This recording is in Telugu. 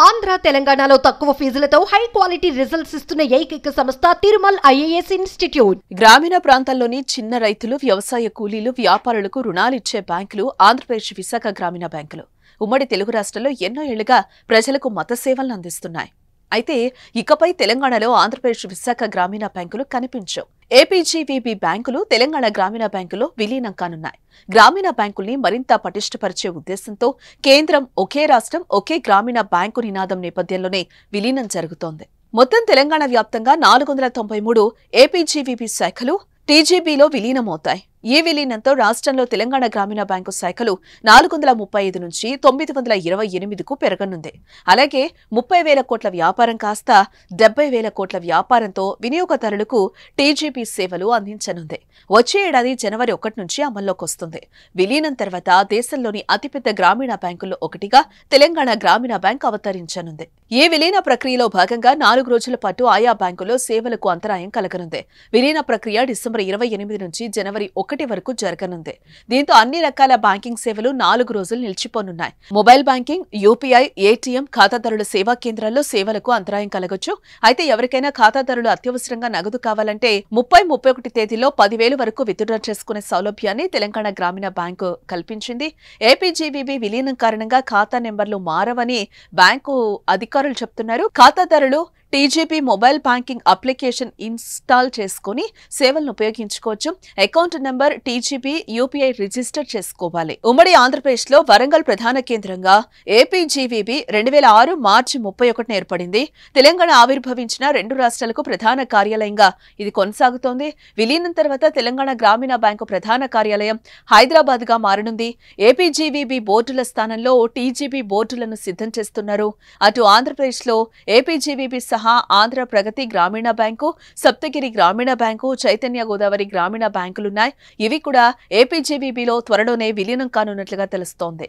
ఆంధ్ర తెలంగాణలో తక్కువ ఫీజులతో హై క్వాలిటీ రిజల్ట్స్ ఇస్తున్న ఏకైక సంస్థ తిరుమల్ ఐఏఎస్ ఇన్స్టిట్యూట్. గ్రామీణ ప్రాంతాల్లోని చిన్న రైతులు, వ్యవసాయ కూలీలు, వ్యాపారులకు రుణాలిచ్చే బ్యాంకులు ఆంధ్రప్రదేశ్ విశాఖ గ్రామీణ బ్యాంకులు. ఉమ్మడి తెలుగు రాష్ట్రాల్లో ఎన్నో ఏళ్లుగా ప్రజలకు మత సేవలను అందిస్తున్నాయి. అయితే ఇకపై తెలంగాణలో ఆంధ్రప్రదేశ్ విశాఖ గ్రామీణ బ్యాంకులు కనిపించవు. ఏపీజీవీబీ బ్యాంకులు తెలంగాణ గ్రామీణ బ్యాంకులో విలీనం కానున్నాయి. గ్రామీణ బ్యాంకుల్ని మరింత పటిష్టపరిచే ఉద్దేశంతో కేంద్రం ఒకే రాష్ట్రం ఒకే గ్రామీణ బ్యాంకు నినాదం నేపథ్యంలోనే విలీనం జరుగుతోంది. మొత్తం తెలంగాణ వ్యాప్తంగా 493 ఏపీజీవీబీ శాఖలు టీజీబీలో విలీనమవుతాయి. ఈ విలీనంతో రాష్ట్రంలో తెలంగాణ గ్రామీణ బ్యాంకు శాఖలు 435 నుంచి 928కు పెరగనుంది. అలాగే 30,000 కోట్ల వ్యాపారం కాస్త 70,000 కోట్ల వ్యాపారంతో వినియోగదారులకు టీజీబీ సేవలు అందించనుంది. వచ్చే ఏడాది జనవరి 1 నుంచి అమల్లోకి వస్తుంది. విలీనం తర్వాత దేశంలోని అతిపెద్ద గ్రామీణ బ్యాంకుల్లో ఒకటిగా తెలంగాణ గ్రామీణ బ్యాంక్ అవతరించనుంది. ఈ విలీన ప్రక్రియలో భాగంగా 4 రోజుల పాటు ఆయా బ్యాంకుల్లో సేవలకు అంతరాయం కలగనుంది. విలీన ప్రక్రియ డిసెంబర్ 28 నుంచి జనవరి 1 వరకు జరగనుంది. దీంతో అన్ని రకాల బ్యాంకింగ్ సేవలు 4 రోజులు నిలిచిపోనున్నాయి. మొబైల్ బ్యాంకింగ్, యూపీఐ, ఏటీఎం, ఖాతాదారుల సేవా కేంద్రాల్లో సేవలకు అంతరాయం కలగొచ్చు. అయితే ఎవరికైనా ఖాతాదారులు అత్యవసరంగా నగదు కావాలంటే 30-31 తేదీలో 10,000 వరకు విత్డ్రా చేసుకునే సౌలభ్యాన్ని తెలంగాణ గ్రామీణ బ్యాంకు కల్పించింది. ఏపీజీవీబీ విలీనం కారణంగా ఖాతా నెంబర్లు మారవని బ్యాంకు అధికారులు చెప్తున్నారు. ఖాతాదారులు TGB mobile banking application install చేసుకుని సేవలను ఉపయోగించుకోవచ్చు. Account number TGB UPI register చేసుకోవాలి. ఉమ్మడి ఆంధ్రప్రదేశ్ లో వరంగల్ ప్రధాన కేంద్రంగా ఏపీజీవీబీ 2006 మార్చి 31 ఏర్పడింది. తెలంగాణ ఆవిర్భవించిన 2 రాష్ట్రాలకు ప్రధాన కార్యాలయంగా ఇది కొనసాగుతోంది. విలీనం తర్వాత తెలంగాణ గ్రామీణ బ్యాంకు ప్రధాన కార్యాలయం హైదరాబాద్ గా మారనుంది. ఏపీజీవీబీ బోర్డుల స్థానంలో టీజీబీ బోర్డులను సిద్ధం చేస్తున్నారు. అటు ఆంధ్రప్రదేశ్ లో ఏపీజీవీబీ ఆంధ్ర ప్రగతి గ్రామీణ బ్యాంకు, సప్తగిరి గ్రామీణ బ్యాంకు, చైతన్య గోదావరి గ్రామీణ బ్యాంకులున్నాయి. ఇవి కూడా ఏపీజీవీబీలో త్వరలోనే విలీనం కానున్నట్లుగా తెలుస్తోంది.